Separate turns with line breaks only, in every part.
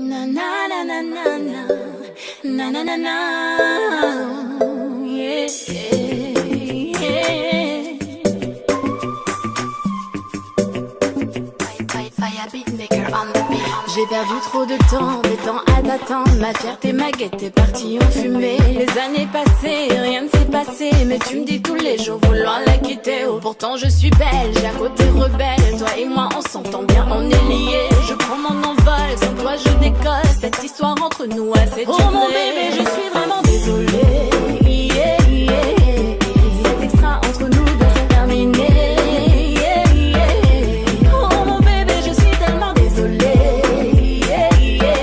Na na na na na na na na na na yeah, yeah, yeah. Fire beatmaker on the beat. J'ai perdu trop de temps, des temps à t'attendre. Ma fierté, ma gaieté est partie en fumée. Les années passées, rien ne s'est passé. Mais tu me dis tous les jours vouloir la quitter. Oh, pourtant je suis belle, j'ai un côté rebelle. Toi et moi on s'entend bien, on est liés. Je prends mon envol, sans toi je décolle. Cette histoire entre nous a cette Oh mon bébé, je suis vraiment désolée. Yeah, yeah. Cet extra entre nous doit se terminer. Yeah, yeah. Oh mon bébé, je suis tellement désolée. Yeah, yeah.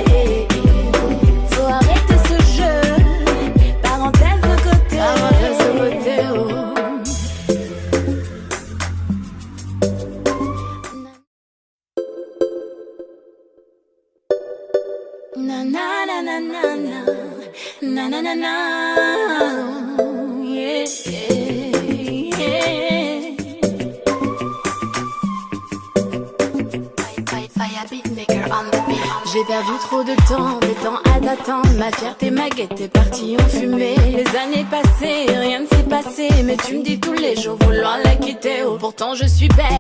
Faut arrêter ce jeu. Parenthèse de côté. Parenthèse de côté, oh. Na na na na na na na na na na yeah, yeah, yeah. Fire beatmaker on the beat. J'ai perdu trop de temps, des temps à t'attendre. Ma fierté, ma gaieté est partie en fumée. Les années passées, rien ne s'est passé. Mais tu me dis tous les jours vouloir la quitter. Oh, pourtant je suis belle.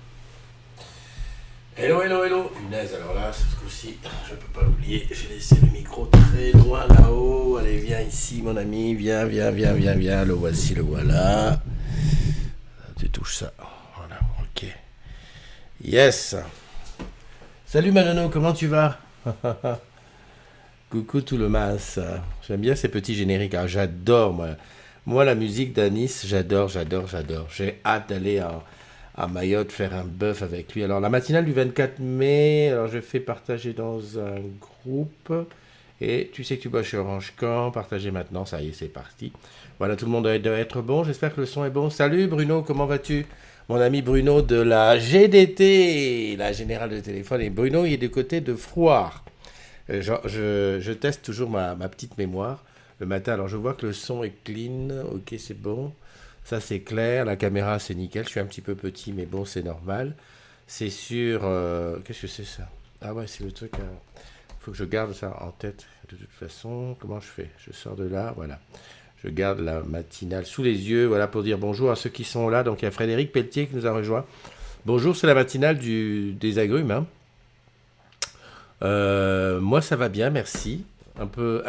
Hello, hello, hello. Punaise, alors là, ce coup-ci, je peux pas l'oublier, j'ai laissé le micro très loin là-haut. Allez, viens ici, mon ami, viens, le voici, le voilà. Tu touches ça, voilà, ok. Yes. Salut Manono, comment tu vas? Coucou tout le masse. J'aime bien ces petits génériques, ah, j'adore, moi la musique d'Anis, j'adore. J'ai hâte d'aller à Mayotte faire un bœuf avec lui. Alors la matinale du 24 mai, alors je fais partager dans un groupe. Et tu sais que tu bosses chez Orange Camp, partager maintenant, ça y est, c'est parti. Voilà, tout le monde doit être bon, j'espère que le son est bon. Salut Bruno, comment vas-tu? Mon ami Bruno de la GDT, la Générale de Téléphone. Et Bruno, il est du côté de Frouard. Je teste toujours ma petite mémoire le matin. Alors je vois que le son est clean, ok, c'est bon. Ça c'est clair, la caméra c'est nickel, je suis un petit peu petit mais bon c'est normal. C'est sur... qu'est-ce que c'est ça? Ah ouais c'est le truc... faut que je garde ça en tête de toute façon. Comment je fais? Je sors de là, voilà. Je garde la matinale sous les yeux, voilà pour dire bonjour à ceux qui sont là. Donc il y a Frédéric Pelletier qui nous a rejoint. Bonjour, c'est la matinale des agrumes. Hein. Moi ça va bien, merci. Un peu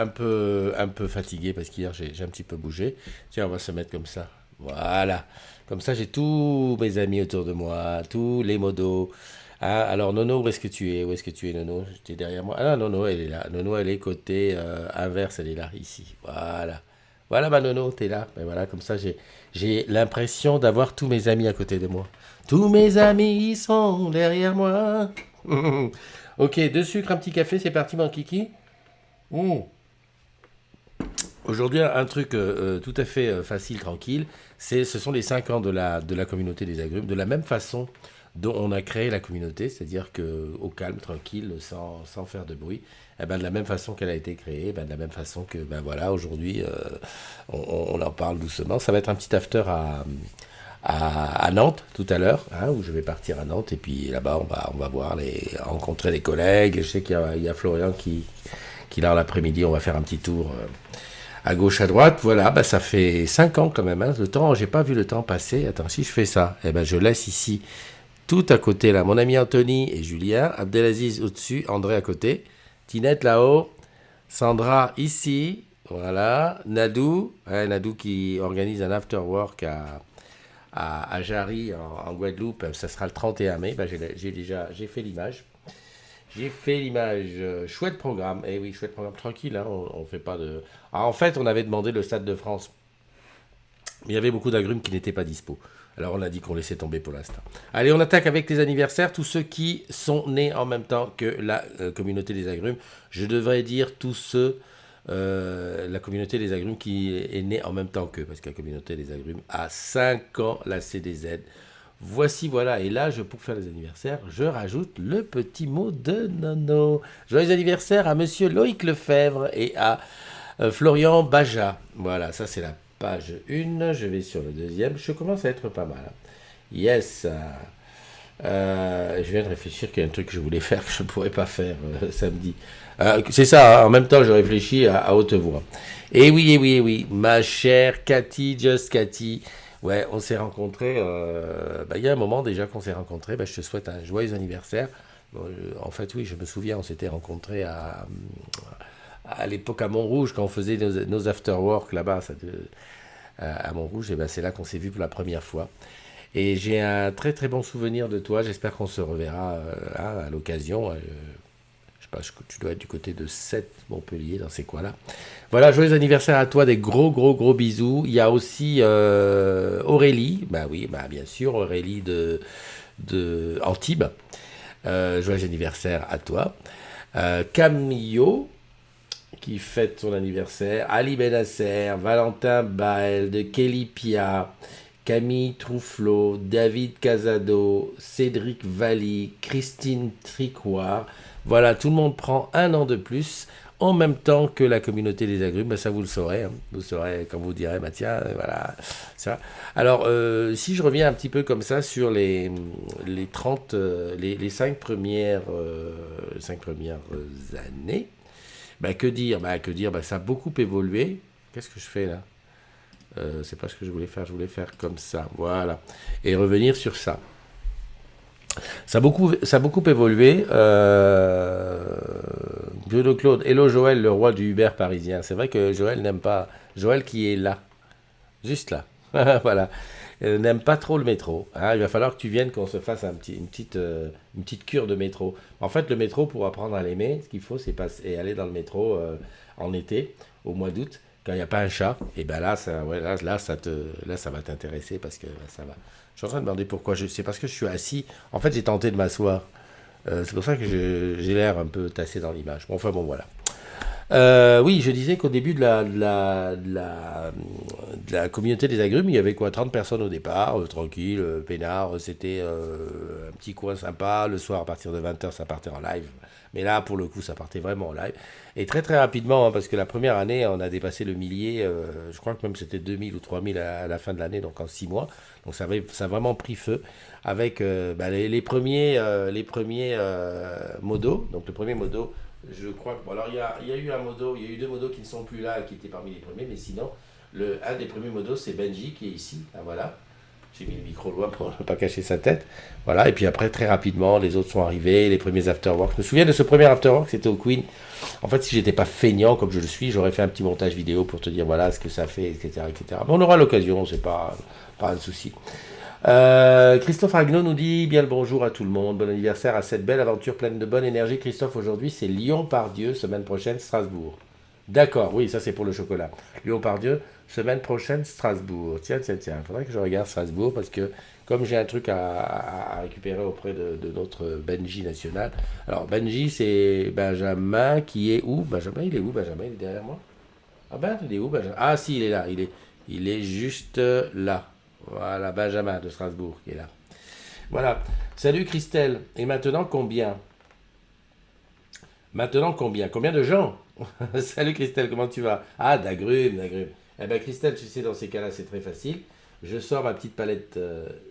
fatigué parce qu'hier j'ai un petit peu bougé. Tiens, on va se mettre comme ça. Voilà, comme ça j'ai tous mes amis autour de moi, tous les modos. Ah, alors Nono, où est-ce que tu es? Où est-ce que tu es Nono? Tu es derrière moi. Ah Nono, elle est là. Nono, elle est côté inverse, elle est là, ici. Voilà. Voilà ma Nono, t'es là. Et voilà, comme ça j'ai l'impression d'avoir tous mes amis à côté de moi. Tous mes amis sont derrière moi. Ok, deux sucres, un petit café, c'est parti mon kiki. Aujourd'hui, un truc tout à fait facile, tranquille, ce sont les 5 ans de la communauté des agrumes, de la même façon dont on a créé la communauté, c'est-à-dire qu'au calme, tranquille, sans faire de bruit, eh ben, de la même façon qu'elle a été créée, ben, de la même façon que, ben voilà, aujourd'hui, on en parle doucement. Ça va être un petit after à Nantes tout à l'heure, hein, où je vais partir à Nantes, et puis là-bas, on va voir rencontrer des collègues. Je sais qu'il y a Florian qui là, l'après-midi, on va faire un petit tour... à gauche, à droite, voilà, bah ça fait 5 ans quand même, hein. Le temps, j'ai pas vu le temps passer. Attends, si je fais ça, eh ben je laisse ici, tout à côté là, mon ami Anthony et Julien, Abdelaziz au-dessus, André à côté, Tinette là-haut, Sandra ici, voilà, Nadou, hein, Nadou qui organise un after-work à Jarry en Guadeloupe, ça sera le 31 mai, bah j'ai fait l'image. J'ai fait l'image, chouette programme, eh oui, chouette programme, tranquille, hein, on fait pas de... Ah, en fait, on avait demandé le Stade de France, mais il y avait beaucoup d'agrumes qui n'étaient pas dispo. Alors on a dit qu'on laissait tomber pour l'instant. Allez, on attaque avec les anniversaires, tous ceux qui sont nés en même temps que la communauté des agrumes. Je devrais dire tous ceux, la communauté des agrumes qui est née en même temps qu'eux, parce que la communauté des agrumes a 5 ans, la CDZ. Voici, voilà, et là, pour faire les anniversaires, je rajoute le petit mot de Nono. Joyeux anniversaire à monsieur Loïc Lefebvre et à Florian Baja. Voilà, ça c'est la page 1, je vais sur le deuxième, je commence à être pas mal. Yes. Je viens de réfléchir qu'il y a un truc que je voulais faire que je ne pourrais pas faire samedi. C'est ça, hein, en même temps, je réfléchis à haute voix. Et oui, et oui, et oui, ma chère Cathy, Just Cathy. Ouais, on s'est rencontrés. Il y a un moment déjà qu'on s'est rencontrés. Je te souhaite un joyeux anniversaire. Bon, en fait, oui, je me souviens, on s'était rencontrés à l'époque à Montrouge, quand on faisait nos after-work là-bas à Montrouge. Et ben, c'est là qu'on s'est vu pour la première fois. Et j'ai un très très bon souvenir de toi. J'espère qu'on se reverra à l'occasion. Je sais pas, tu dois être du côté de Sète, Montpellier, dans ces coins-là. Voilà, joyeux anniversaire à toi, des gros gros gros bisous. Il y a aussi Aurélie, bien sûr, Aurélie de Antibes. Joyeux anniversaire à toi. Camillo, qui fête son anniversaire. Ali Benasser, Valentin Bael, de Kelly Pia, Camille Troufflot, David Casado, Cédric Valli, Christine Tricoire. Voilà, tout le monde prend un an de plus en même temps que la communauté des agrumes. Ça, vous le saurez. Hein. Vous saurez quand vous direz, tiens, voilà, ça. Alors, si je reviens un petit peu comme ça sur les 5 premières années, que dire, ça a beaucoup évolué. Qu'est-ce que je fais là ? C'est pas ce que je voulais faire comme ça, voilà, et revenir sur ça. Ça a beaucoup évolué. Bruno Claude, hello Joël, le roi du Uber parisien. C'est vrai que Joël n'aime pas, Joël qui est là, juste là, voilà, n'aime pas trop le métro. Hein. Il va falloir que tu viennes, qu'on se fasse une petite cure de métro. En fait, le métro, pour apprendre à l'aimer, ce qu'il faut, c'est aller dans le métro en été, au mois d'août. Quand il n'y a pas un chat, et là, ça va t'intéresser parce que ça va. Je suis en train de demander pourquoi. C'est parce que je suis assis. En fait, j'ai tenté de m'asseoir. C'est pour ça que j'ai l'air un peu tassé dans l'image. Bon, enfin bon, voilà. Oui, je disais qu'au début de la communauté des agrumes, il y avait 30 personnes au départ, tranquille, peinard, c'était un petit coin sympa. Le soir, à partir de 20h, ça partait en live. Mais là, pour le coup, ça partait vraiment en live. Et très très rapidement, hein, parce que la première année, on a dépassé le millier. Je crois que même c'était 2000 ou 3000 à la fin de l'année, donc en 6 mois. Donc ça a vraiment pris feu avec les premiers modos. Donc le premier modo, je crois que... Bon, alors il y a eu il y a eu 2 modos qui ne sont plus là, qui étaient parmi les premiers. Mais sinon, un des premiers modos, c'est Benji qui est ici. Ah, voilà. J'ai mis le micro loin pour ne pas cacher sa tête. Voilà, et puis après, très rapidement, les autres sont arrivés, les premiers afterworks. Je me souviens de ce premier afterwork, c'était au Queen. En fait, si j'étais pas feignant comme je le suis, j'aurais fait un petit montage vidéo pour te dire voilà ce que ça fait, etc. etc. Mais on aura l'occasion, c'est pas un souci. Christophe Agneau nous dit bien le bonjour à tout le monde. Bon anniversaire à cette belle aventure pleine de bonne énergie. Christophe, aujourd'hui, c'est Lyon-Pardieu, semaine prochaine, Strasbourg. D'accord, oui, ça c'est pour le chocolat. Lyon-Pardieu, semaine prochaine, Strasbourg. Tiens, il faudrait que je regarde Strasbourg parce que comme j'ai un truc à récupérer auprès de notre Benji national. Alors, Benji, c'est Benjamin qui est où ? Benjamin, il est où ? Benjamin, il est derrière moi ? Ah il est où, Benjamin ? Ah si, il est là, il est juste là. Voilà, Benjamin de Strasbourg qui est là. Voilà. Salut Christelle. Et maintenant, combien ? Combien de gens ? Salut Christelle, comment tu vas ? Ah, d'agrumes. Eh bien Christelle, tu sais, dans ces cas-là, c'est très facile. Je sors ma petite palette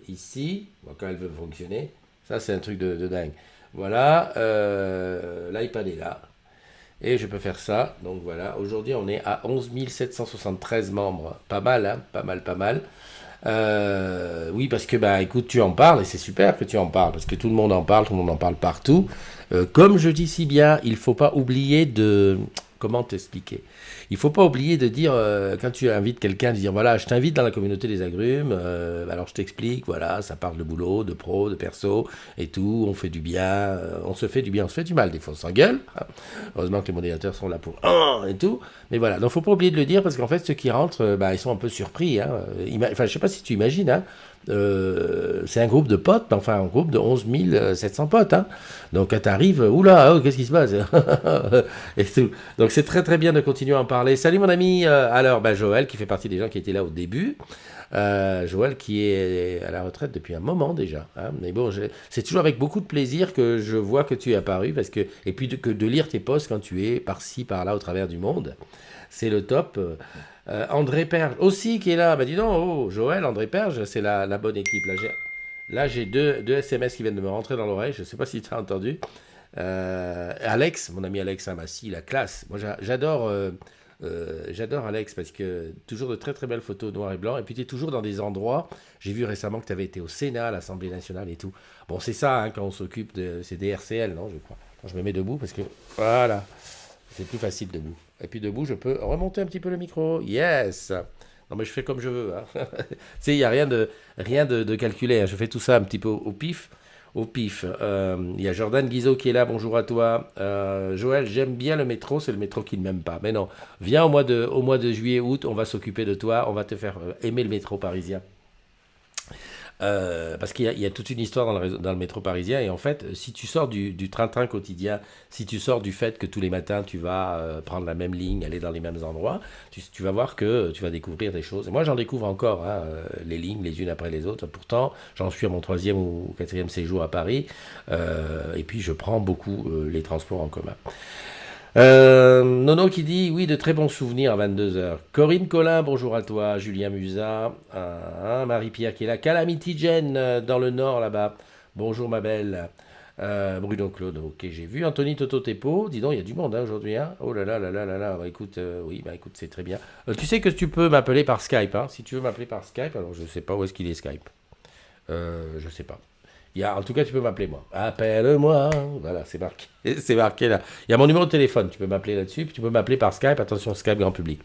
ici, quand elle veut fonctionner. Ça, c'est un truc de dingue. Voilà, l'iPad est là. Et je peux faire ça. Donc voilà, aujourd'hui, on est à 11 773 membres. Pas mal, hein ? Pas mal. Oui, parce que, écoute, tu en parles, et c'est super que tu en parles, parce que tout le monde en parle partout. Comme je dis si bien, il ne faut pas oublier de... Comment t'expliquer ? Il ne faut pas oublier de dire, quand tu invites quelqu'un, de dire, voilà, je t'invite dans la communauté des agrumes, alors je t'explique, voilà, ça parle de boulot, de pro, de perso, et tout, on fait du bien, on se fait du mal, des fois on s'engueule, hein. Heureusement que les modérateurs sont là pour, et tout, mais voilà, donc il ne faut pas oublier de le dire, parce qu'en fait, ceux qui rentrent, ils sont un peu surpris, hein. Enfin, je ne sais pas si tu imagines, hein. C'est un groupe de potes, un groupe de 11 700 potes, hein. Donc quand t'arrives, oula, qu'est-ce qui se passe? Et tout. Donc c'est très très bien de continuer à en parler. Salut mon ami, alors Joël qui fait partie des gens qui étaient là au début. Joël qui est à la retraite depuis un moment déjà, hein. Mais bon, c'est toujours avec beaucoup de plaisir que je vois que tu es apparu, parce que, et puis de lire tes posts quand tu es par-ci par-là au travers du monde, c'est le top. André Perge aussi qui est là, dis donc, oh, Joël, André Perge, c'est la bonne équipe là. Là, j'ai deux SMS qui viennent de me rentrer dans l'oreille. Je ne sais pas si tu as entendu. Alex, mon ami Alex Amassi, la classe. Moi, j'adore Alex parce que toujours de très très belles photos noir et blanc. Et puis tu es toujours dans des endroits. J'ai vu récemment que tu avais été au Sénat, à l'Assemblée nationale et tout. Bon, c'est ça hein, quand on s'occupe de. C'est des RCL, non, je crois. Quand je me mets debout parce que. Voilà. C'est plus facile debout. Et puis debout, je peux remonter un petit peu le micro. Yes! Non, mais je fais comme je veux. Hein. Tu sais, il n'y a rien de calculé. Hein. Je fais tout ça un petit peu au pif. Au pif. Il y a Jordan Guizot qui est là. Bonjour à toi. Joël, j'aime bien le métro. C'est le métro qui ne m'aime pas. Mais non, viens au mois de juillet, août. On va s'occuper de toi. On va te faire aimer le métro parisien. Parce qu'il y a toute une histoire dans le métro parisien et en fait, si tu sors du train-train quotidien, si tu sors du fait que tous les matins tu vas prendre la même ligne, aller dans les mêmes endroits, tu vas voir que tu vas découvrir des choses. Et moi j'en découvre encore, hein, les lignes les unes après les autres. Pourtant, j'en suis à mon 3e ou 4e séjour à Paris et puis je prends beaucoup les transports en commun. Nono qui dit oui, de très bons souvenirs à 22h. Corinne Collin, bonjour à toi. Julien Musa, Marie-Pierre qui est là. Calamity Jen dans le nord là-bas. Bonjour ma belle. Bruno Claude, ok, j'ai vu. Anthony Toto Tepo, dis donc, il y a du monde hein, aujourd'hui. Hein. Oh là là là là là là. Bah, écoute, oui, bah écoute, c'est très bien. Tu sais que tu peux m'appeler par Skype. Hein. Si tu veux m'appeler par Skype, alors je sais pas où est-ce qu'il est Skype. Je sais pas. En tout cas, tu peux m'appeler moi. Appelle-moi. Voilà, c'est marqué. C'est marqué là. Il y a mon numéro de téléphone. Tu peux m'appeler là-dessus. Puis tu peux m'appeler par Skype. Attention, Skype grand public.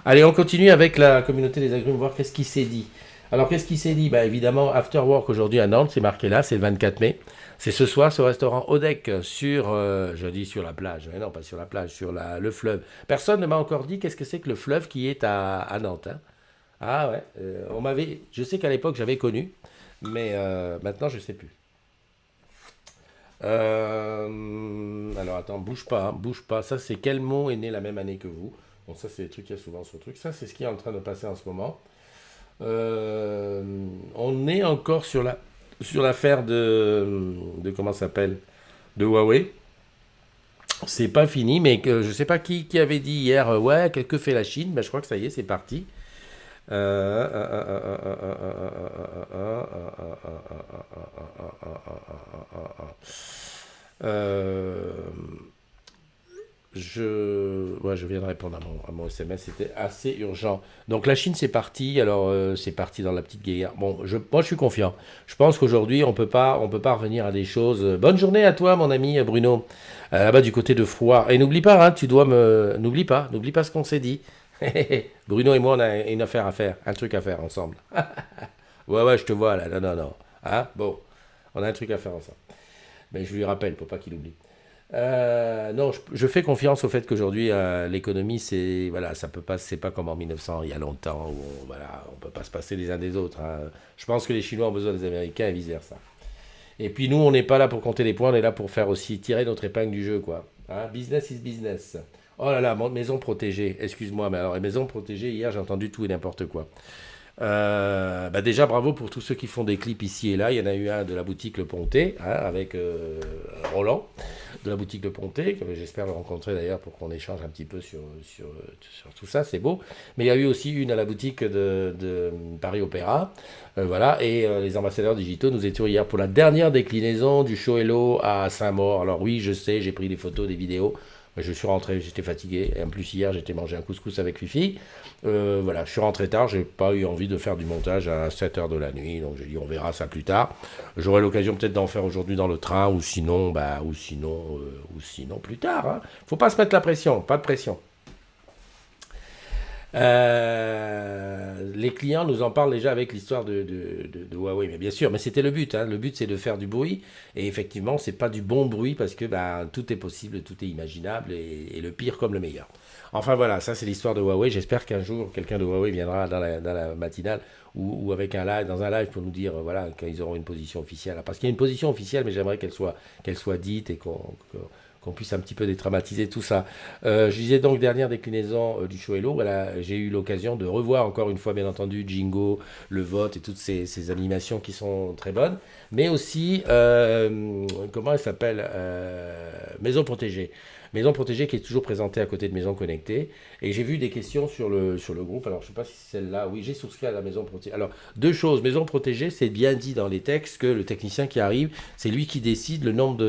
Allez, on continue avec la communauté des agrumes, voir qu'est-ce qui s'est dit. Alors, qu'est-ce qui s'est dit? Bah, évidemment, After Work aujourd'hui à Nantes, c'est marqué là, c'est le 24 mai. C'est ce soir, ce restaurant Odec sur, je dis sur la plage. Mais non, pas sur la plage, sur le fleuve. Personne ne m'a encore dit qu'est-ce que c'est que le fleuve qui est à Nantes. Hein. Ah ouais, je sais qu'à l'époque j'avais connu, mais maintenant je sais plus. Alors attends, bouge pas, hein, bouge pas. Ça, c'est quel mot est né la même année que vous? Bon, ça, c'est des trucs qu'il y a souvent sur le truc. Ça, c'est ce qui est en train de passer en ce moment. On est encore sur l'affaire de comment ça s'appelle? De Huawei. C'est pas fini, mais je sais pas qui avait dit hier, ouais, que fait la Chine? Ben, je crois que ça y est, c'est parti. Je viens de répondre à mon SMS, c'était assez urgent. Donc la Chine, c'est parti. Alors c'est parti dans la petite guerre. Bon, moi je suis confiant. Je pense qu'aujourd'hui on peut pas revenir à des choses. Bonne journée à toi, mon ami Bruno, là-bas du côté de Froid. Et n'oublie pas, hein, n'oublie pas ce qu'on s'est dit. Bruno et moi, on a une affaire à faire, un truc à faire ensemble. Ouais, je te vois là. Non. Hein? Bon, on a un truc à faire ensemble. Mais je lui rappelle pour pas qu'il oublie. Non, je fais confiance au fait qu'aujourd'hui l'économie, ça peut pas, c'est pas comme en 1900, il y a longtemps où on peut pas se passer les uns des autres. Hein. Je pense que les Chinois ont besoin des Américains et vice versa. Et puis nous, on n'est pas là pour compter les points, on est là pour faire aussi tirer notre épingle du jeu, quoi. Hein? Business is business. Oh là là, maison protégée. Excuse-moi, mais alors maison protégée. Hier, j'ai entendu tout et n'importe quoi. Déjà bravo pour tous ceux qui font des clips ici et là. Il y en a eu un de la boutique Le Pontet, hein, avec Roland de la boutique Le Pontet, que j'espère le rencontrer d'ailleurs pour qu'on échange un petit peu sur tout ça, c'est beau. Mais il y a eu aussi une à la boutique de Paris Opéra, voilà, et les ambassadeurs digitaux, nous étions hier pour la dernière déclinaison du show Hello à Saint-Maur. Alors oui, je sais, j'ai pris des photos, des vidéos. Je suis rentré, j'étais fatigué. Et en plus, hier, j'étais mangé un couscous avec Fifi. Voilà, je suis rentré tard. J'ai pas eu envie de faire du montage à 7h de la nuit. Donc, j'ai dit, on verra ça plus tard. J'aurai l'occasion peut-être d'en faire aujourd'hui dans le train ou sinon plus tard. Hein. Faut pas se mettre la pression. Pas de pression. Les clients nous en parlent déjà avec l'histoire de Huawei, mais bien sûr, mais c'était le but. Hein. Le but, c'est de faire du bruit. Et effectivement, c'est pas du bon bruit parce que tout est possible, tout est imaginable et le pire comme le meilleur. Enfin voilà, ça c'est l'histoire de Huawei. J'espère qu'un jour, quelqu'un de Huawei viendra dans la matinale ou avec dans un live pour nous dire voilà, quand ils auront une position officielle. Parce qu'il y a une position officielle, mais j'aimerais qu'elle soit dite et qu'on puisse un petit peu détraumatiser tout ça. Je disais donc dernière déclinaison du show Hello. Voilà, j'ai eu l'occasion de revoir encore une fois, bien entendu, Jingo, le vote et toutes ces animations qui sont très bonnes. Mais aussi, comment elle s'appelle maison protégée. Maison protégée qui est toujours présentée à côté de maison connectée. Et j'ai vu des questions sur le groupe. Alors, je ne sais pas si c'est celle-là. Oui, j'ai souscrit à la maison protégée. Alors, deux choses. Maison protégée, c'est bien dit dans les textes que le technicien qui arrive, c'est lui qui décide le nombre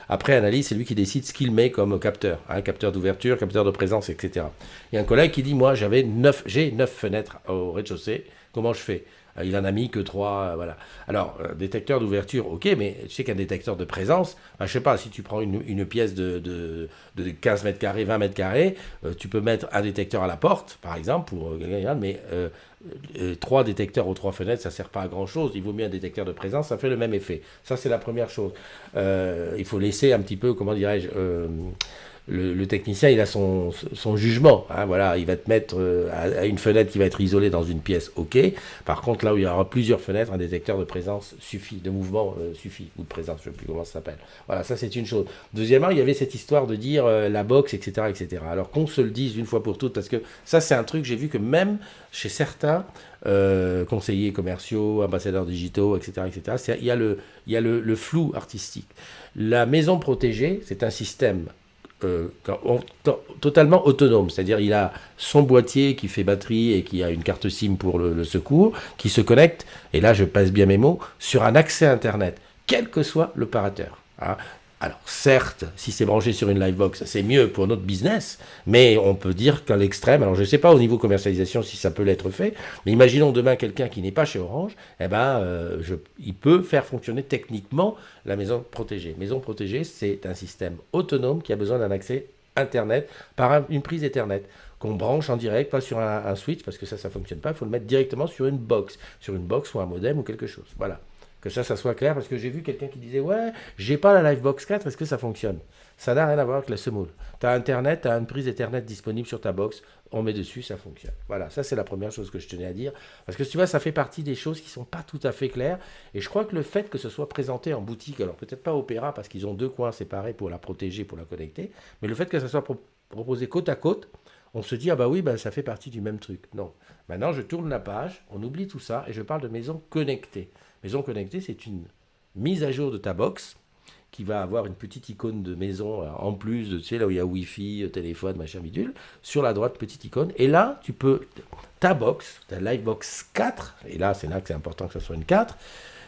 après analyse, c'est lui qui décide ce qu'il met comme capteur. Hein, capteur d'ouverture, capteur de présence, etc. Il y a un collègue qui dit, moi, j'ai 9 fenêtres au rez-de-chaussée. Comment je fais? Il en a mis que 3, voilà. Alors, détecteur d'ouverture, ok, mais tu sais qu'un détecteur de présence, je sais pas, si tu prends une pièce de 15 mètres carrés, 20 mètres carrés, tu peux mettre un détecteur à la porte, par exemple, pour mais 3 détecteurs aux 3 fenêtres, ça sert pas à grand-chose. Il vaut mieux un détecteur de présence, ça fait le même effet. Ça, c'est la première chose. Il faut laisser un petit peu, comment dirais-je... Le technicien, il a son jugement. Hein, voilà, il va te mettre à une fenêtre qui va être isolée dans une pièce, ok. Par contre, là où il y aura plusieurs fenêtres, un détecteur de présence suffit, de mouvement suffit, ou de présence, je ne sais plus comment ça s'appelle. Voilà, ça c'est une chose. Deuxièmement, il y avait cette histoire de dire la box, etc., etc. Alors qu'on se le dise une fois pour toutes, parce que ça c'est un truc, j'ai vu que même chez certains conseillers commerciaux, ambassadeurs digitaux, etc., etc., il y a le flou artistique. La maison protégée, c'est un système totalement autonome, c'est-à-dire il a son boîtier qui fait batterie et qui a une carte SIM pour le secours, qui se connecte, et là je passe bien mes mots, sur un accès Internet, quel que soit l'opérateur. Hein. Alors certes, si c'est branché sur une Livebox, c'est mieux pour notre business, mais on peut dire qu'à l'extrême, alors je ne sais pas au niveau commercialisation si ça peut l'être fait, mais imaginons demain quelqu'un qui n'est pas chez Orange, il peut faire fonctionner techniquement la maison protégée. Maison protégée, c'est un système autonome qui a besoin d'un accès Internet par une prise Ethernet qu'on branche en direct, pas sur un switch, parce que ça ne fonctionne pas, il faut le mettre directement sur une box ou un modem ou quelque chose. Voilà. Que ça soit clair, parce que j'ai vu quelqu'un qui disait « Ouais, j'ai pas la Livebox 4, est-ce que ça fonctionne ?» Ça n'a rien à voir avec la semoule. Tu as Internet, tu as une prise Ethernet disponible sur ta box, on met dessus, ça fonctionne. Voilà, ça c'est la première chose que je tenais à dire. Parce que tu vois, ça fait partie des choses qui ne sont pas tout à fait claires. Et je crois que le fait que ce soit présenté en boutique, alors peut-être pas Opéra, parce qu'ils ont 2 coins séparés pour la protéger, pour la connecter, mais le fait que ça soit proposé côte à côte, on se dit « Ah bah oui, ça fait partie du même truc. » Non. Maintenant, je tourne la page, on oublie tout ça, et je parle de maison connectée. Maison connectée, c'est une mise à jour de ta box qui va avoir une petite icône de maison en plus de, tu sais, là où il y a Wi-Fi, téléphone, machin bidule. Sur la droite, petite icône. Et là, tu peux, ta box, ta Livebox 4, et là, c'est là que c'est important que ce soit une 4,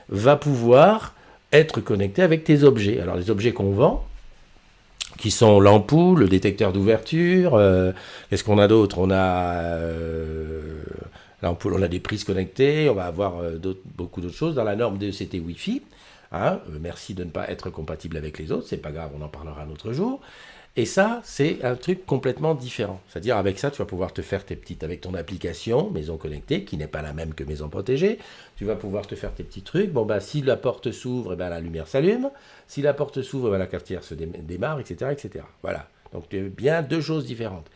va pouvoir être connectée avec tes objets. Alors, les objets qu'on vend, qui sont l'ampoule, le détecteur d'ouverture, qu'est-ce qu'on a d'autre? On a... l'ampoule, on a des prises connectées, on va avoir beaucoup d'autres choses. Dans la norme DECT Wi-Fi, hein, merci de ne pas être compatible avec les autres, c'est pas grave, on en parlera un autre jour. Et ça, c'est un truc complètement différent. C'est-à-dire, avec ça, tu vas pouvoir te faire tes petites, avec ton application Maison Connectée, qui n'est pas la même que Maison Protégée, tu vas pouvoir te faire tes petits trucs. Bon, si la porte s'ouvre, la lumière s'allume. Si la porte s'ouvre, la cafetière se démarre, etc., etc. Voilà. Donc, tu as bien 2 choses différentes.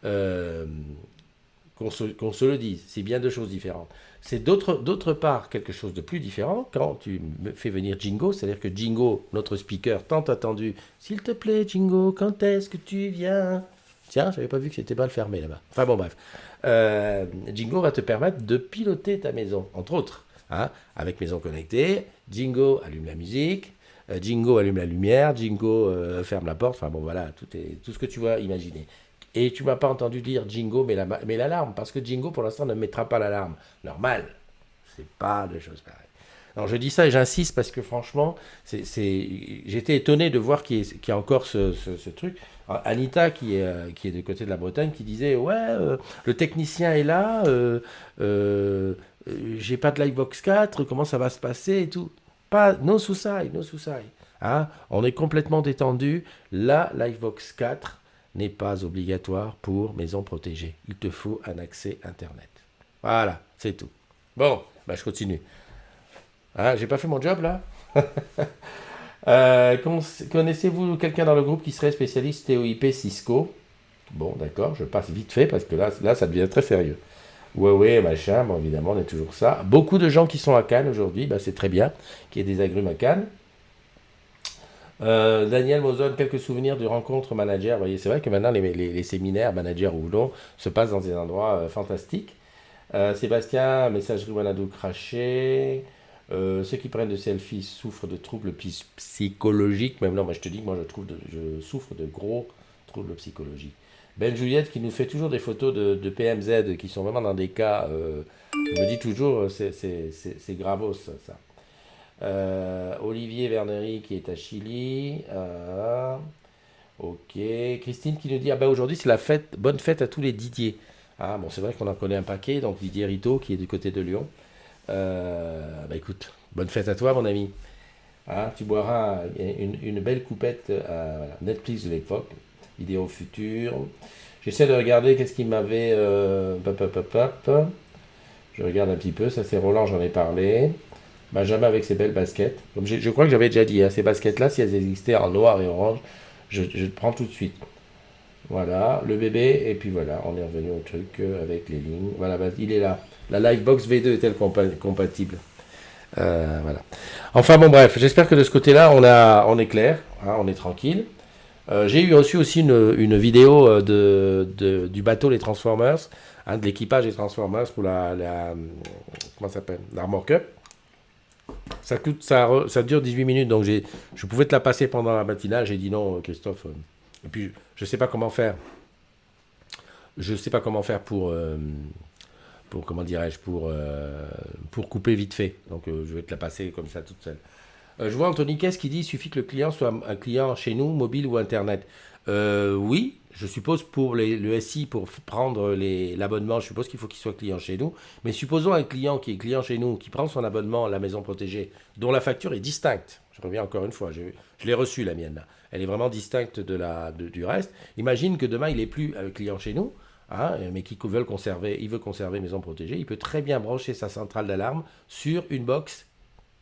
Qu'on se le dise, c'est bien 2 choses différentes. C'est d'autre part quelque chose de plus différent quand tu me fais venir Jingo, c'est-à-dire que Jingo, notre speaker tant attendu, s'il te plaît Jingo, quand est-ce que tu viens? Tiens, j'avais pas vu que c'était mal fermé là-bas. Enfin bon bref, Jingo va te permettre de piloter ta maison, entre autres, hein, avec Maison Connectée. Jingo allume la musique, Jingo allume la lumière, Jingo ferme la porte, enfin bon voilà, tout ce que tu vas imaginer. Et tu ne m'as pas entendu dire Jingo, mais l'alarme, parce que Jingo, pour l'instant, ne mettra pas l'alarme. Normal, c'est pas de choses pareilles. Alors, je dis ça et j'insiste parce que franchement, j'étais étonné de voir qu'il y a encore ce truc. Alors, Anita, qui est du côté de la Bretagne, qui disait « Ouais, le technicien est là, j'ai pas de Livebox 4, comment ça va se passer et tout ?» Pas, no suicide. Hein, on est complètement détendu. La Livebox 4 n'est pas obligatoire pour maison protégée. Il te faut un accès Internet. Voilà, c'est tout. Bon, je continue. Hein, j'ai pas fait mon job, là. Connaissez-vous quelqu'un dans le groupe qui serait spécialiste TOIP Cisco? Bon, d'accord, je passe vite fait, parce que là, ça devient très sérieux. Ouais, machin, bon, évidemment, on est toujours ça. Beaucoup de gens qui sont à Cannes aujourd'hui, c'est très bien qu'il y ait des agrumes à Cannes. Daniel Mozon, quelques souvenirs de rencontres managers. Vous voyez, c'est vrai que maintenant les séminaires, managers ou non, se passent dans des endroits fantastiques. Sébastien, messagerie Wanadoo craché. Ceux qui prennent de selfies souffrent de troubles psychologiques. Même non, moi je te dis, je souffre de gros troubles psychologiques. Ben Juliette qui nous fait toujours des photos de PMZ qui sont vraiment dans des cas, je me dis toujours, c'est gravos ça. Olivier Vernery qui est à Chili. Ok. Christine qui nous dit, ah ben aujourd'hui c'est la fête, bonne fête à tous les Didier. Ah bon, c'est vrai qu'on en connaît un paquet, donc Didier Rito qui est du côté de Lyon. Bah écoute, bonne fête à toi mon ami. Hein, tu boiras une belle coupette à voilà, Netflix de l'époque, vidéo future. J'essaie de regarder qu'est-ce qu'il m'avait... Je regarde un petit peu, ça c'est Roland, j'en ai parlé. Benjamin avec ses belles baskets. Comme je crois que j'avais déjà dit, hein, ces baskets-là, si elles existaient en noir et orange, je le prends tout de suite. Voilà, le bébé, et puis voilà, on est revenu au truc avec les lignes. Voilà, il est là. La Livebox V2 est-elle compatible? Voilà. Enfin bon bref, j'espère que de ce côté-là, on est clair, hein, on est tranquille. J'ai eu reçu aussi une vidéo du bateau Les Transformers, hein, de l'équipage des Transformers pour comment ça s'appelle? L'Armor Cup. Ça dure 18 minutes, donc je pouvais te la passer pendant la matinale. J'ai dit non, Christophe. Et puis, je ne sais pas comment faire. Je ne sais pas comment faire pour comment dirais-je, pour couper vite fait. Donc, je vais te la passer comme ça toute seule. Je vois Anthony Kess qui dit il suffit que le client soit un client chez nous, mobile ou Internet. Oui, je suppose pour le SI, pour prendre l'abonnement, je suppose qu'il faut qu'il soit client chez nous. Mais supposons un client qui est client chez nous, qui prend son abonnement à la maison protégée, dont la facture est distincte. Je reviens encore une fois, je l'ai reçue la mienne là. Elle est vraiment distincte du reste. Imagine que demain il n'est plus client chez nous. Hein, mais il veut conserver maison protégée, il peut très bien brancher sa centrale d'alarme sur une box,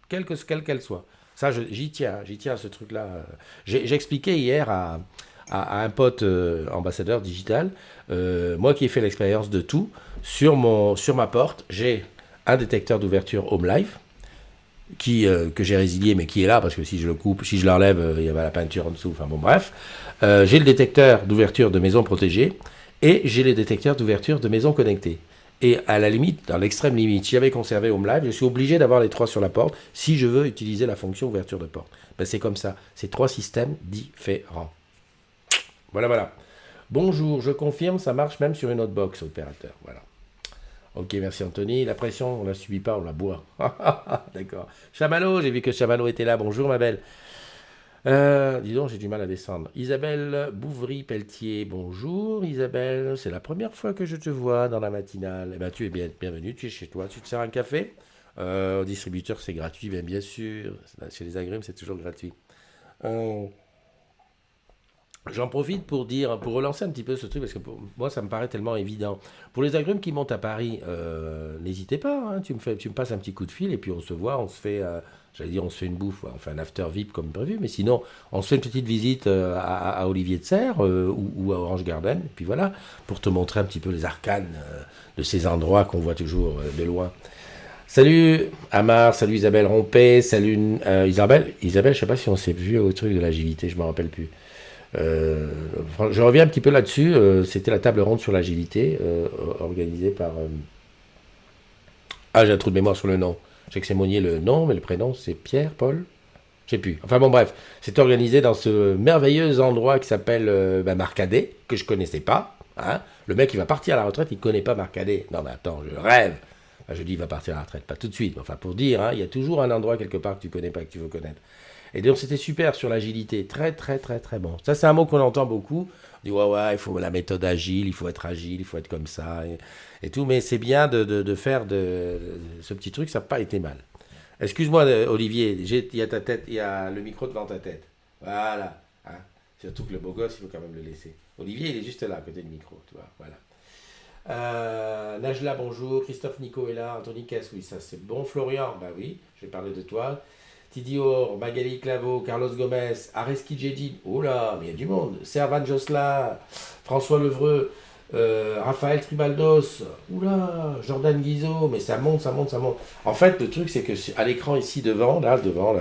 quelle qu'elle soit. Ça, j'y tiens à ce truc-là. J'expliquais hier à un pote ambassadeur digital, moi qui ai fait l'expérience de tout, sur ma porte, j'ai un détecteur d'ouverture Home Life, que j'ai résilié, mais qui est là, parce que si je le coupe, si je l'enlève, il y avait la peinture en dessous, enfin bon bref. J'ai le détecteur d'ouverture de maison protégée, et j'ai les détecteurs d'ouverture de maison connectée. Et à la limite, dans l'extrême limite, si j'avais conservé Home Live, je suis obligé d'avoir les trois sur la porte si je veux utiliser la fonction ouverture de porte. Ben c'est comme ça. C'est trois systèmes différents. Voilà. Bonjour, je confirme, ça marche même sur une autre box, opérateur. Voilà. Ok, merci Anthony. La pression, on ne la subit pas, on la boit. D'accord. Chamallow, j'ai vu que Chamallow était là. Bonjour ma belle. Dis donc, j'ai du mal à descendre. Isabelle Bouvry-Pelletier, bonjour Isabelle, c'est la première fois que je te vois dans la matinale. Eh ben, tu es bienvenue, tu es chez toi, tu te sers un café. Au distributeur, c'est gratuit, bien sûr. Chez les agrumes, c'est toujours gratuit. J'en profite pour relancer un petit peu ce truc, parce que pour moi, ça me paraît tellement évident. Pour les agrumes qui montent à Paris, n'hésitez pas, hein, tu me passes un petit coup de fil, et puis on se voit, on se fait une bouffe, on fait un after VIP comme prévu, mais sinon, on se fait une petite visite à Olivier de Serres ou à Orange Garden, et puis voilà, pour te montrer un petit peu les arcanes de ces endroits qu'on voit toujours de loin. Salut Amar, salut Isabelle Rompé, salut Isabelle, je sais pas si on s'est vu au truc de l'agilité, je me rappelle plus. Je reviens un petit peu là-dessus. C'était la table ronde sur l'agilité organisée par... j'ai un trou de mémoire sur le nom. Je sais que c'est Monnier le nom, mais le prénom c'est Pierre, Paul, je sais plus. Enfin bon bref, c'est organisé dans ce merveilleux endroit qui s'appelle Marcadet, que je connaissais pas. Hein. Le mec il va partir à la retraite, il connaît pas Marcadet. Non mais attends, je rêve. Enfin, je dis il va partir à la retraite, pas tout de suite. Mais enfin pour dire, hein, il y a toujours un endroit quelque part que tu connais pas, que tu veux connaître. Et donc c'était super sur l'agilité, très bon. Ça c'est un mot qu'on entend beaucoup. On dit ouais, il faut la méthode agile, il faut être agile, il faut être comme ça et tout. Mais c'est bien de faire ce petit truc, ça n'a pas été mal. Excuse-moi Olivier, il y a ta tête, il y a le micro devant ta tête. Voilà. Hein. Surtout que le beau gosse, il faut quand même le laisser. Olivier, il est juste là à côté du micro, tu vois. Voilà. Najla, bonjour. Christophe Nico est là. Anthony Kess, oui, ça c'est bon. Florian, bah oui, je vais parler de toi. Tidior, Magali Claveau, Carlos Gomez, Areski Djedid, oh là, mais il y a du monde, Servan Josselin, François Levreux, Raphaël Tribaldos, oula, Jordan Guizot, mais ça monte. En fait, le truc, c'est que à l'écran ici devant, là,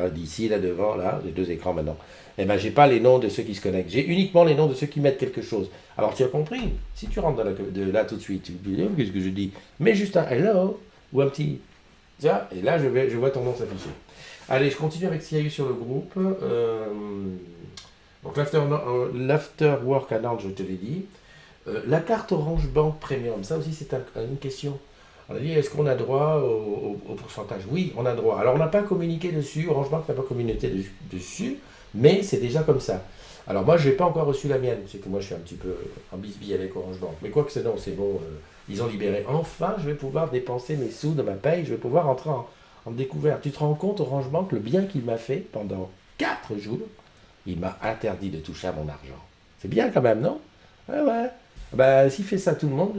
d'ici, là, devant, là, j'ai deux écrans maintenant, eh ben, j'ai pas les noms de ceux qui se connectent, j'ai uniquement les noms de ceux qui mettent quelque chose. Alors, tu as compris, si tu rentres là tout de suite, tu dis, qu'est-ce que je dis? Mais juste un hello, ou un petit... Tiens, et là, je vois ton nom s'afficher. Allez, je continue avec ce qu'il y a eu sur le groupe. Donc, l'after work à Nantes, je te l'ai dit. La carte Orange Bank Premium, ça aussi, c'est une question. On a dit, est-ce qu'on a droit au pourcentage? Oui, on a droit. Alors, on n'a pas communiqué dessus. Orange Bank n'a pas communiqué dessus, mais c'est déjà comme ça. Alors, moi, je n'ai pas encore reçu la mienne. C'est que moi, je suis un petit peu en bisbille avec Orange Bank. Mais quoi que c'est, non, c'est bon. Ils ont libéré. Enfin, je vais pouvoir dépenser mes sous de ma paye. Je vais pouvoir entrer en découverte. Tu te rends compte, Orange Bank, le bien qu'il m'a fait pendant 4 jours, il m'a interdit de toucher à mon argent. C'est bien quand même, non? Ouais, ouais. Bah, s'il fait ça tout le monde,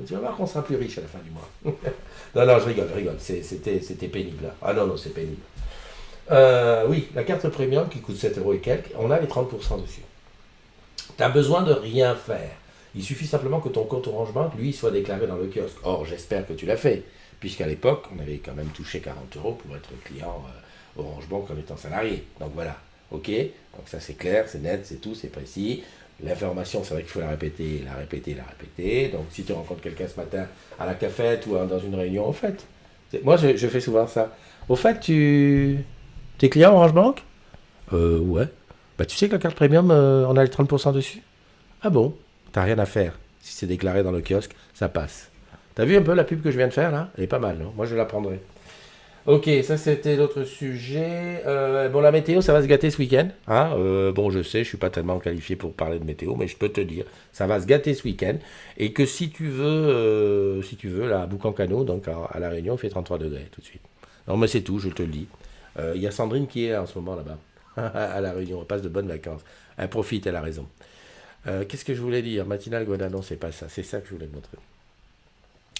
tu vas voir qu'on sera plus riche à la fin du mois. Non, non, je rigole. C'était pénible, là. Ah non, non, c'est pénible. Oui, la carte premium qui coûte 7 euros et quelques, on a les 30% dessus. Tu as besoin de rien faire. Il suffit simplement que ton compte Orange Bank, lui, soit déclaré dans le kiosque. Or, j'espère que tu l'as fait, puisqu'à l'époque, on avait quand même touché 40 euros pour être client Orange Bank en étant salarié. Donc voilà, ok. Donc ça, c'est clair, c'est net, c'est tout, c'est précis. L'information, c'est vrai qu'il faut la répéter. Donc si tu rencontres quelqu'un ce matin à la cafette ou dans une réunion, au fait. Moi, je fais souvent ça. Au fait, t'es client Orange Bank? Ouais. Bah, tu sais que la carte premium, on a les 30% dessus? Ah bon? T'as rien à faire. Si c'est déclaré dans le kiosque, ça passe. T'as vu un peu la pub que je viens de faire là? Elle est pas mal, non? Moi, je la prendrai. Ok, ça c'était l'autre sujet. Bon, la météo, ça va se gâter ce week-end. Hein. Bon, je sais, je suis pas tellement qualifié pour parler de météo, mais je peux te dire, ça va se gâter ce week-end. Et que si tu veux, là, à Boucan-Cano, donc à La Réunion, il fait 33 degrés tout de suite. Non, mais c'est tout, je te le dis. Il y a Sandrine qui est là en ce moment là-bas, à La Réunion. Elle passe de bonnes vacances. Elle profite, elle a raison. Qu'est-ce que je voulais dire? Matinale Goda, non, c'est pas ça. C'est ça que je voulais te montrer.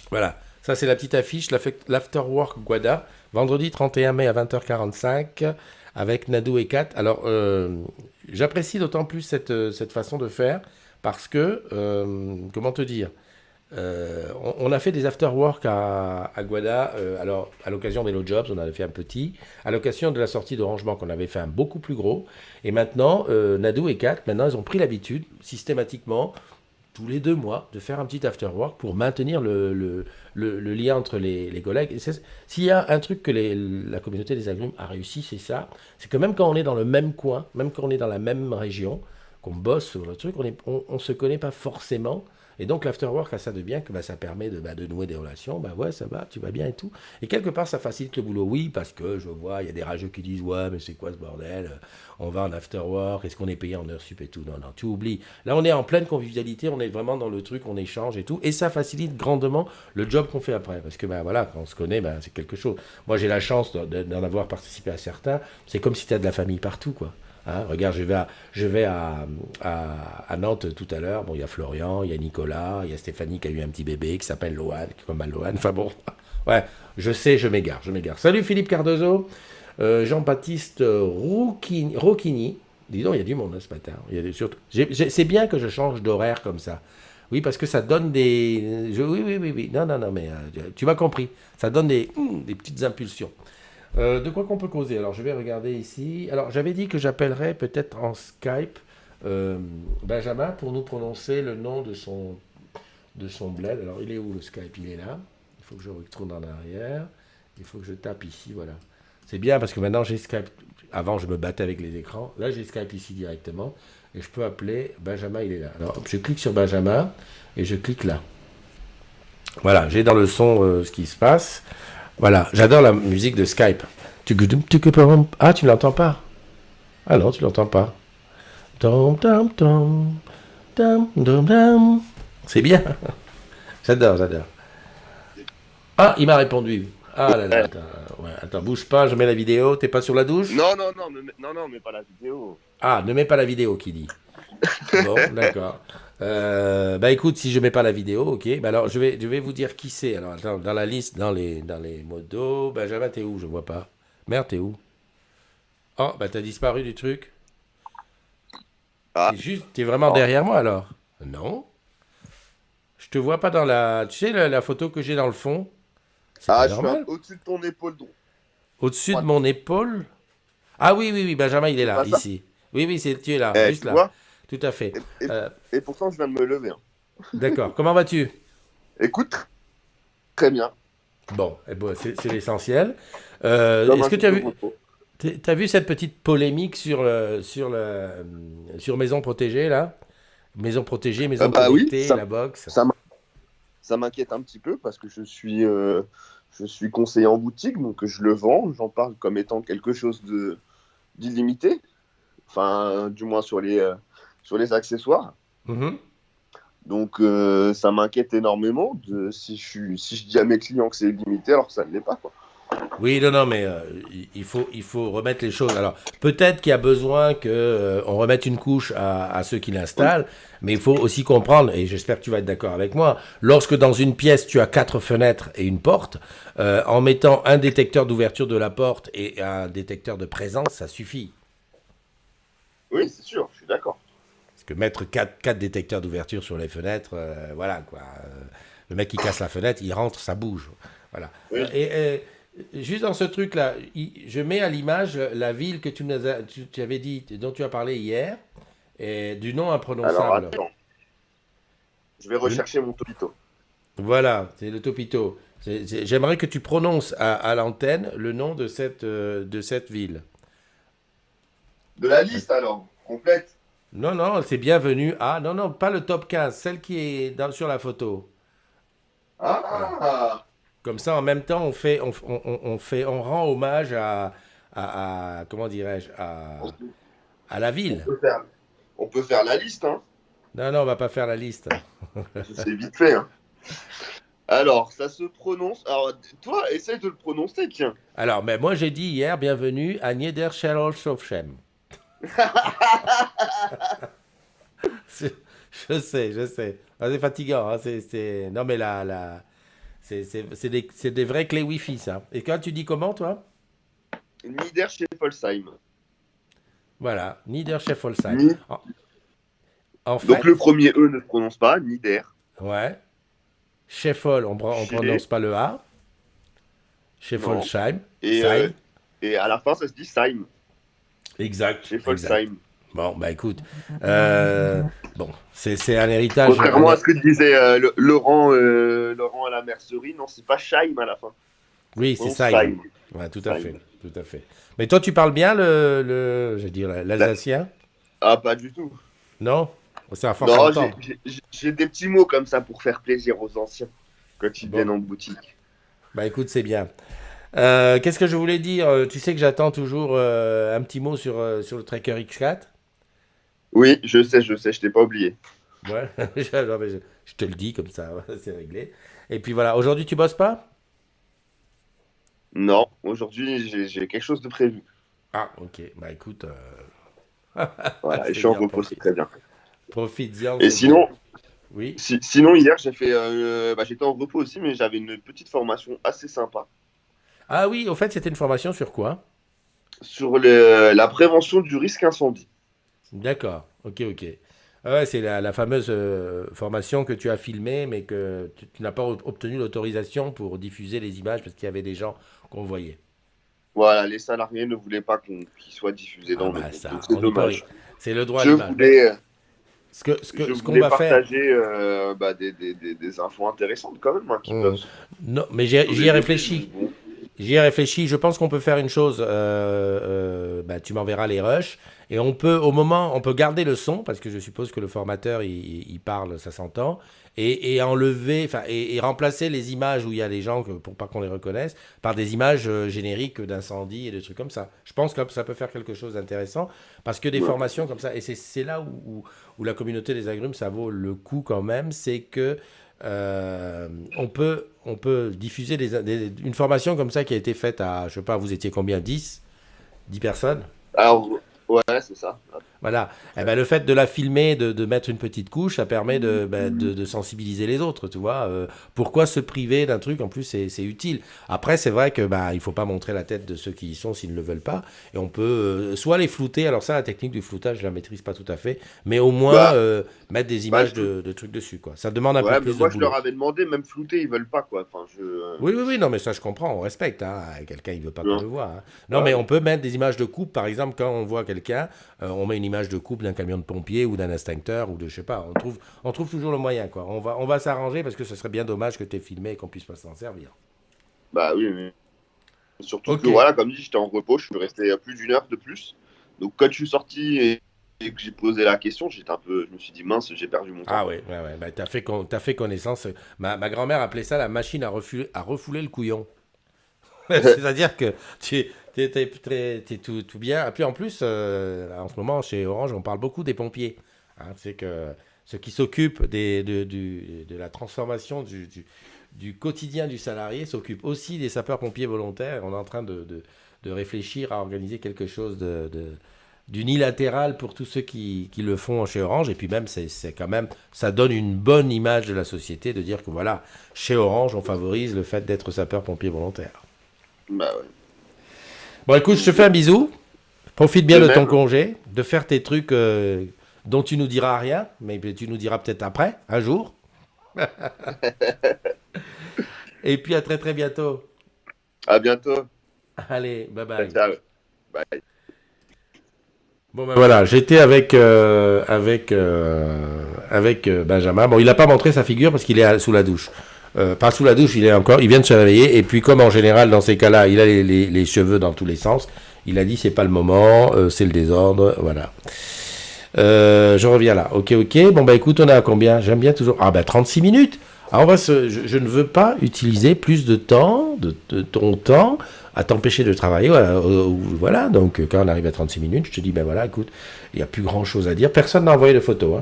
Voilà, ça c'est la petite affiche, l'Afterwork Guada, vendredi 31 mai à 20h45, avec Nadou et Kat. Alors, j'apprécie d'autant plus cette façon de faire, parce que, comment te dire, on a fait des afterwork à Guada, alors à l'occasion des Low Jobs, on avait fait un petit, à l'occasion de la sortie d'Orange Bank, on avait fait un beaucoup plus gros, et maintenant, Nadou et Kat, maintenant ils ont pris l'habitude, systématiquement, tous les 2 mois, de faire un petit afterwork pour maintenir le lien entre les collègues. Et s'il y a un truc que la communauté des agrumes a réussi, c'est ça. C'est que même quand on est dans le même coin, même quand on est dans la même région, qu'on bosse sur le truc, on se connaît pas forcément. Et donc l'afterwork a ça de bien que ça permet de nouer des relations. Ouais, ça va, tu vas bien et tout. Et quelque part, ça facilite le boulot. Oui, parce que je vois, il y a des rageux qui disent ouais, mais c'est quoi ce bordel? On va en afterwork, est-ce qu'on est payé en heure sup et tout? Non, non, tu oublies. Là, on est en pleine convivialité, on est vraiment dans le truc, on échange et tout. Et ça facilite grandement le job qu'on fait après. Parce que voilà, quand on se connaît, c'est quelque chose. Moi, j'ai la chance d'en avoir participé à certains. C'est comme si tu as de la famille partout, quoi. Hein, regarde, je vais à Nantes tout à l'heure. Bon, il y a Florian, il y a Nicolas, il y a Stéphanie qui a eu un petit bébé qui s'appelle Lohan, qui est comme Lohan. Enfin bon, ouais, je sais, je m'égare. Salut Philippe Cardozo, Jean-Baptiste Rocchini. Dis donc, il y a du monde ce matin. C'est bien que je change d'horaire comme ça. Oui, parce que ça donne des... Oui. Non, mais tu m'as compris. Ça donne des petites impulsions. De quoi qu'on peut causer? Alors, je vais regarder ici. Alors, j'avais dit que j'appellerais peut-être en Skype Benjamin pour nous prononcer le nom de son bled. Alors, il est où le Skype? Il est là. Il faut que je retourne en arrière. Il faut que je tape ici, voilà. C'est bien parce que maintenant, j'ai Skype. Avant, je me battais avec les écrans. Là, j'ai Skype ici directement. Et je peux appeler Benjamin, il est là. Alors, je clique sur Benjamin et je clique là. Voilà, j'ai dans le son ce qui se passe. Voilà, j'adore la musique de Skype. Ah, tu ne l'entends pas? Ah non, tu ne l'entends pas. C'est bien. J'adore. Ah, il m'a répondu. Ah là là, attends, bouge pas, je mets la vidéo. T'es pas sur la douche?
Non, mais pas la vidéo.
Ah, ne mets pas la vidéo, qui dit. Bon, d'accord. Écoute, si je mets pas la vidéo, ok. Alors je vais vous dire qui c'est. Alors attends, dans la liste, dans les modos, Benjamin, t'es où? Je vois pas. Merde, t'es où? Oh, t'as disparu du truc.
Ah.
T'es vraiment derrière moi alors? Non. Je te vois pas dans la. Tu sais la photo que j'ai dans le fond? C'est pas normal.
Je suis au-dessus de ton épaule.
Au-dessus de mon épaule? Ah oui, Benjamin, il est là, ici. Oui, tu es là, juste là.
Vois?
Tout à fait.
Et pourtant, je viens de me lever. Hein.
D'accord. Comment vas-tu?
Écoute, très bien.
Bon, eh ben, c'est l'essentiel.
Comme
Est-ce
un
que tu as
couteau
vu,
poteau.
t'as vu cette petite polémique sur Maison Protégée, là? Maison Protégée, Maison
Bah oui,
Connectée, la box.
ça ça m'inquiète un petit peu parce que je suis conseiller en boutique, donc je le vends, j'en parle comme étant quelque chose de d'illimité, enfin, du moins sur les accessoires.
Mhm.
Donc ça m'inquiète énormément si je dis à mes clients que c'est illimité alors que ça ne l'est pas, quoi.
Oui, non, non, mais il faut remettre les choses. Alors, peut-être qu'il y a besoin que on remette une couche à ceux qui
Oui,
l'installent, mais il faut aussi comprendre, et j'espère que tu vas être d'accord avec moi, lorsque dans une pièce tu as 4 fenêtres et une porte, en mettant un détecteur d'ouverture de la porte et un détecteur de présence, ça suffit.
oui, c'est sûr, je suis d'accord.
Parce que mettre quatre détecteurs d'ouverture sur les fenêtres, voilà quoi. Le mec qui casse la fenêtre, il rentre, ça bouge. Voilà.
Oui.
Juste dans ce truc-là, je mets à l'image la ville que tu avais dit, dont tu as parlé hier, et du nom
Alors
imprononçable.
attends, je vais
Le-
rechercher mon topito.
voilà, c'est le Topito. J'aimerais que tu prononces à l'antenne le nom de cette ville.
De la liste alors, complète.
Non, non, c'est bienvenue à... Non, non, pas le top 15, celle qui est sur la photo. Voilà.
Ah,
Comme ça, en même temps, on rend hommage comment dirais-je,
on peut,
à la
on
ville.
peut faire, on peut faire la liste, hein.
Non, non, on va pas faire la liste.
C'est vite fait, hein. Alors, ça se prononce. Alors, toi, essaye de le prononcer, tiens.
Alors, mais moi, j'ai dit hier, bienvenue à Niederschellhofsheim. C'est- Je sais, je sais. Ah, c'est fatigant, hein, Non, mais c'est des vraies clés Wi-Fi, ça. Et quand tu dis comment, toi?
Niederscheffelsheim.
Voilà, Niederschellhofsheim.
Ni-
En, en
Donc, le
fait,
premier E ne se prononce pas, Nieder.
ouais, Scheffel, on
Chez,
prononce pas le A.
non.
Scheffelsheim.
Et,
Scheim.
et à la fin, ça se dit Seim.
Exact, exact.
Scheffelsheim.
Bon, bah écoute, euh, bon, c'est un héritage.
Contrairement à ce que disait Laurent à la mercerie, non, c'est pas Scheim à la fin. Ça se
Oui, c'est
prononce
ça.
Seim.
Ouais, tout à fait,
Seim.
tout à fait. Mais toi, tu parles bien je veux dire,
Là-
l'alsacien?
Ah, pas du tout.
Non? C'est à force à
Non,
entendre.
j'ai des petits mots comme ça pour faire plaisir aux anciens quand ils
Bon,
viennent en boutique.
bah écoute, c'est bien. Qu'est-ce que je voulais dire? Tu sais que j'attends toujours un petit mot sur le Tracker X4.
Oui, je t'ai pas oublié.
Ouais, non, mais je te le dis comme ça, c'est réglé. Et puis voilà, aujourd'hui, tu bosses pas?
Non, aujourd'hui, j'ai quelque chose de prévu.
Ah, ok. Bah écoute,
Voilà, et je
c'est
suis en
bien,
repos, c'est très bien.
profites-en,
Et
c'est bien.
sinon,
Oui.
sinon hier, j'étais en repos aussi, mais j'avais une petite formation assez sympa
Ah oui, au fait, c'était une formation sur quoi?
sur la prévention du risque incendie.
D'accord, ok, ok. Ah ouais, c'est la fameuse formation que tu as filmée, mais que tu n'as pas obtenu l'autorisation pour diffuser les images parce qu'il y avait des gens qu'on voyait.
Voilà, les salariés ne voulaient pas qu'il soit diffusé
Ah
dans le
bah
groupe, donc
ça,
c'est
on n'y peut rien.
dommage.
C'est le droit à
Je
l'image. Mais
voulais, je
ce qu'on
voulais
va faire,
partager des infos intéressantes quand même, hein, qui
hum,
peuvent
non, mais j'y
sauver
ai
des vies.
réfléchi.
Donc bon.
J'y ai réfléchi. Je pense qu'on peut faire une chose. Bah, tu m'enverras les rushs. Et on peut garder le son, parce que je suppose que le formateur, il parle, ça s'entend. Et enlever, enfin, et remplacer les images où il y a les gens, pour pas qu'on les reconnaisse, par des images génériques d'incendie et de trucs comme ça. Je pense que ça peut faire quelque chose d'intéressant. Parce que des
Ouais.
formations comme ça, et c'est là où la communauté des agrumes, ça vaut le coup quand même, c'est que euh, on peut diffuser une formation comme ça qui a été faite à, je sais pas, vous étiez combien? 10 personnes?
Alors, ouais, c'est ça.
Voilà. Eh ben, le fait de la filmer, de mettre une petite couche, ça permet de sensibiliser les autres, tu vois. Pourquoi se priver d'un truc? En plus, c'est utile. Après, c'est vrai que il faut pas montrer la tête de ceux qui y sont s'ils ne le veulent pas. Et on peut soit les flouter. Alors ça, la technique du floutage, je la maîtrise pas tout à fait. Mais au moins
Bah,
mettre des
bah,
images de trucs dessus, quoi. Ça demande un peu
ouais, mais
plus de
moi je leur
boulot.
avais demandé, même flouté, ils veulent pas quoi. Enfin,
Oui, oui, oui, non, mais ça, je comprends, on respecte, hein. Quelqu'un, il veut pas qu'on
non.
le voit, hein. Non, mais
Ouais.
on peut mettre des images de coupe, par exemple, quand on voit quelqu'un, on met une image de coupe d'un camion de pompier ou d'un extincteur ou de, je sais pas, on trouve toujours le moyen, quoi. On va s'arranger parce que ce serait bien dommage que tu aies filmé et qu'on puisse pas s'en servir.
Bah oui, mais surtout
Ok.
que voilà, comme dit, j'étais en repos, je suis resté plus d'une heure de plus. Donc quand je suis sorti et que j'ai posé la question, je me suis dit mince, j'ai perdu mon temps,
Ah
quoi.
ouais, ouais, ouais. Bah, t'as fait connaissance. Ma grand-mère appelait ça la machine à refouler le couillon. C'est-à-dire que t'es tout bien. Et puis en plus, en ce moment, chez Orange, on parle beaucoup des pompiers. Hein, c'est que ceux qui s'occupent de la transformation du quotidien du salarié s'occupent aussi des sapeurs-pompiers volontaires. On est en train de réfléchir à organiser quelque chose d'unilatéral pour tous ceux qui le font chez Orange. Et puis même, c'est quand même, ça donne une bonne image de la société de dire que voilà, chez Orange, on favorise le fait d'être sapeur-pompier volontaire.
Bah ouais.
Bon, écoute, je te fais un bisou. Profite bien
De
de ton
même,
congé, de faire tes trucs dont tu nous diras rien, mais tu nous diras peut-être après, un jour. Et puis à très très bientôt.
à bientôt.
Allez, bye
Ciao,
bye.
ciao. Bye.
Bon ben voilà, j'étais avec Benjamin. Bon, il n'a pas montré sa figure parce qu'il est sous la douche. Pas sous la douche, il vient de se réveiller. Et puis comme en général dans ces cas-là, il a les cheveux dans tous les sens. Il a dit c'est pas le moment, c'est le désordre, voilà. Je reviens là. Ok, ok. Bon bah écoute, on est à combien? J'aime bien toujours. Ah bah 36 minutes. Alors je ne veux pas utiliser plus de temps, de ton temps, à t'empêcher de travailler. Voilà, voilà. Donc quand on arrive à 36 minutes, je te dis ben voilà, écoute, il n'y a plus grand chose à dire. Personne n'a envoyé de photos.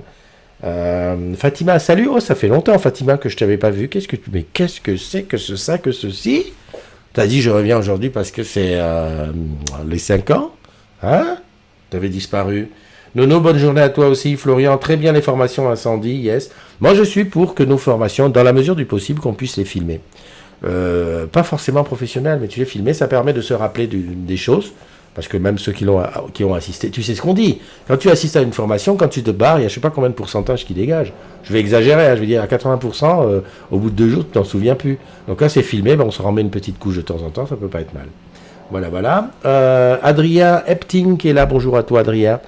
Hein. Fatima, salut. Oh, ça fait longtemps, Fatima, que je t'avais pas vu. Mais qu'est-ce que c'est que ça, que ceci? T'as dit je reviens aujourd'hui parce que c'est les 5 ans. Hein? T'avais disparu. Nono, bonne journée à toi aussi. Florian, très bien les formations incendie, yes. Moi, je suis pour que nos formations, dans la mesure du possible, qu'on puisse les filmer. Pas forcément professionnelles, mais tu les filmer, ça permet de se rappeler des choses. Parce que même ceux qui ont assisté, tu sais ce qu'on dit. Quand tu assistes à une formation, quand tu te barres, il y a je sais pas combien de pourcentage qui dégage. Je vais exagérer, hein, je vais dire à 80%, au bout de 2 jours, tu t'en souviens plus. Donc là, c'est filmé, ben, on se remet une petite couche de temps en temps, ça peut pas être mal. Voilà, voilà. Adrien Epting qui est là. Bonjour à toi, Adrien.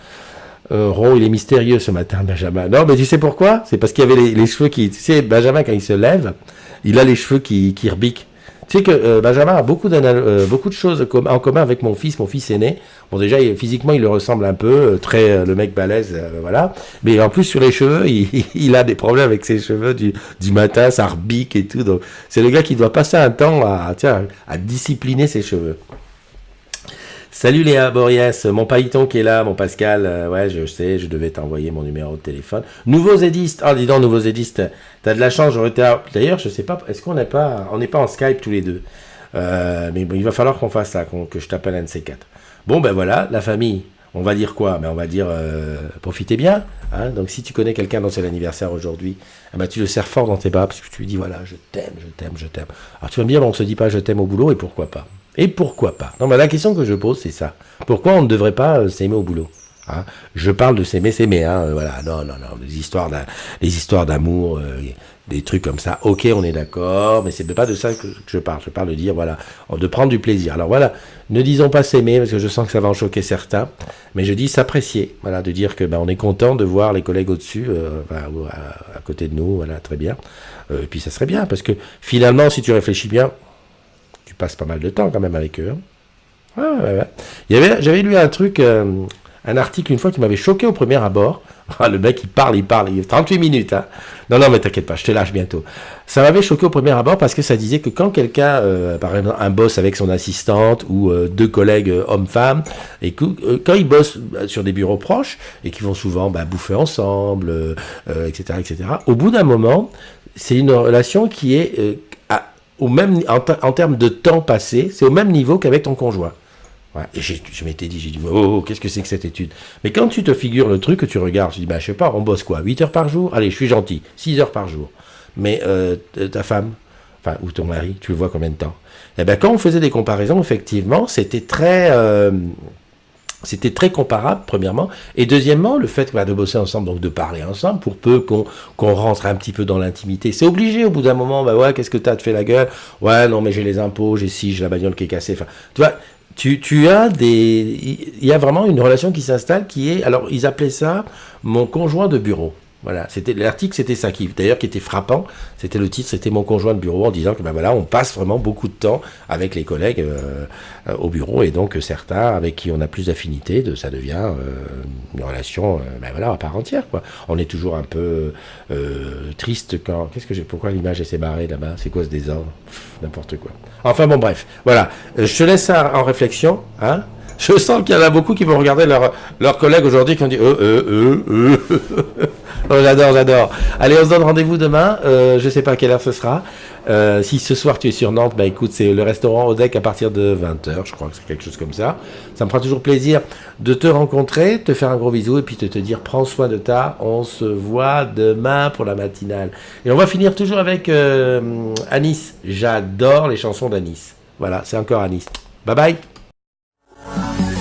Ron, il est mystérieux ce matin, Benjamin. Non, mais tu sais pourquoi? C'est parce qu'il y avait les cheveux qui... Tu sais, Benjamin, quand il se lève, il a les cheveux qui rebiquent. Tu sais que Benjamin a beaucoup de choses en commun avec mon fils aîné. Bon, déjà, physiquement, il le ressemble un peu, le mec balèze, voilà. Mais en plus, sur les cheveux, il a des problèmes avec ses cheveux du matin, ça rebique et tout. Donc, c'est le gars qui doit passer un temps à discipliner ses cheveux. Salut Léa Borias, mon pailleton qui est là, mon Pascal, ouais je sais, je devais t'envoyer mon numéro de téléphone. Nouveaux édistes, dis donc nouveaux édistes, t'as de la chance, j'aurais été... D'ailleurs je sais pas, est-ce qu'on n'est pas en Skype tous les deux, mais bon, il va falloir qu'on fasse ça, que je t'appelle un de ces quatre. Bon ben voilà, la famille, on va dire quoi? Ben on va dire profitez bien, hein. Donc si tu connais quelqu'un dont c'est l'anniversaire aujourd'hui, ben, tu le serres fort dans tes bras parce que tu lui dis voilà, je t'aime, je t'aime, je t'aime. Alors tu vas me dire, ben, on se dit pas je t'aime au boulot et pourquoi pas? Et pourquoi pas? Non, mais la question que je pose, c'est ça. Pourquoi on ne devrait pas s'aimer au boulot? Hein, je parle de s'aimer, hein, voilà. Non, non, non. Les histoires d'amour, des trucs comme ça. Ok, on est d'accord, mais c'est pas de ça que je parle. Je parle de dire, voilà, de prendre du plaisir. Alors voilà, ne disons pas s'aimer, parce que je sens que ça va en choquer certains, mais je dis s'apprécier. Voilà, de dire que on est content de voir les collègues au-dessus, à côté de nous, voilà, très bien. Et puis ça serait bien, parce que finalement, si tu réfléchis bien, tu passes pas mal de temps quand même avec eux. Ouais, ouais, ouais. J'avais lu un truc, un article une fois qui m'avait choqué au premier abord. Le mec il parle, il a 38 minutes. Hein. Non, non, mais t'inquiète pas, je te lâche bientôt. Ça m'avait choqué au premier abord parce que ça disait que quand quelqu'un, par exemple un boss avec son assistante ou deux collègues hommes-femmes, et que, quand ils bossent sur des bureaux proches et qu'ils vont souvent bouffer ensemble, etc., etc., au bout d'un moment, c'est une relation qui est... au même, en termes de temps passé, c'est au même niveau qu'avec ton conjoint. Ouais, et je m'étais dit, j'ai dit, oh, qu'est-ce que c'est que cette étude? Mais quand tu te figures le truc que tu regardes, tu dis, je sais pas, on bosse quoi? 8 heures par jour? Allez, je suis gentil, 6 heures par jour. Mais ta femme, enfin, ou ton mari, tu le vois combien de temps? Eh bien, quand on faisait des comparaisons, effectivement, c'était très comparable, premièrement. Et deuxièmement, le fait de bosser ensemble, donc de parler ensemble, pour peu qu'on rentre un petit peu dans l'intimité. C'est obligé, au bout d'un moment, ouais, qu'est-ce que t'as, te fait la gueule? Ouais, non, mais j'ai les impôts, j'ai la bagnole qui est cassée. Enfin, tu vois, il y a vraiment une relation qui s'installe qui est, alors, ils appelaient ça mon conjoint de bureau. Voilà, c'était l'article, c'était ça qui était frappant. C'était le titre, c'était mon conjoint de bureau en disant que ben voilà, on passe vraiment beaucoup de temps avec les collègues au bureau et donc certains avec qui on a plus d'affinité, ça devient une relation ben voilà à part entière quoi. On est toujours un peu triste quand pourquoi l'image s'est barrée là-bas, c'est quoi ce désordre, n'importe quoi. Enfin bon bref, voilà, je te laisse ça en réflexion, hein. Je sens qu'il y en a beaucoup qui vont regarder leurs collègues aujourd'hui qui ont dit Oh, j'adore. Allez, on se donne rendez-vous demain. Je sais pas à quelle heure ce sera. Si ce soir tu es sur Nantes, bah écoute, c'est le restaurant Odec à partir de 20h. Je crois que c'est quelque chose comme ça. Ça me fera toujours plaisir de te rencontrer, te faire un gros bisou et puis de te dire prends soin de ta. On se voit demain pour la matinale. Et on va finir toujours avec Anis. J'adore les chansons d'Anis. Voilà, c'est encore Anis. Bye bye.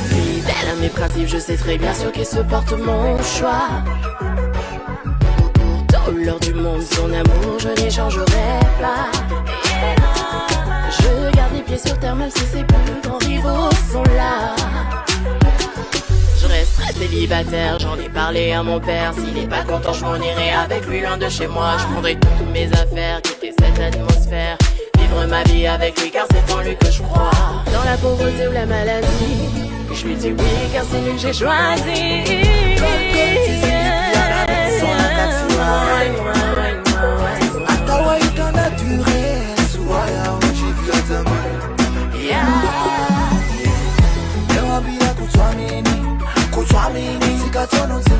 Fidèle à mes principes, je sais très bien sur qui se porte mon choix. Lors du monde, son amour, je n'échangerai pas. Je garde les pieds sur terre, même si ses plus grands rivaux sont là. Je resterai célibataire, j'en ai parlé à mon père. S'il est pas content, je m'en irai avec lui loin de chez moi. Je prendrai toutes mes affaires, quitter cette atmosphère, vivre ma vie avec lui car c'est en lui que je crois. Dans la pauvreté ou la maladie, je lui dis oui car c'est lui que j'ai choisi.
Atawaita naturel, suaya uchikia zamani. Ewabia kutwamini, sikatono zima.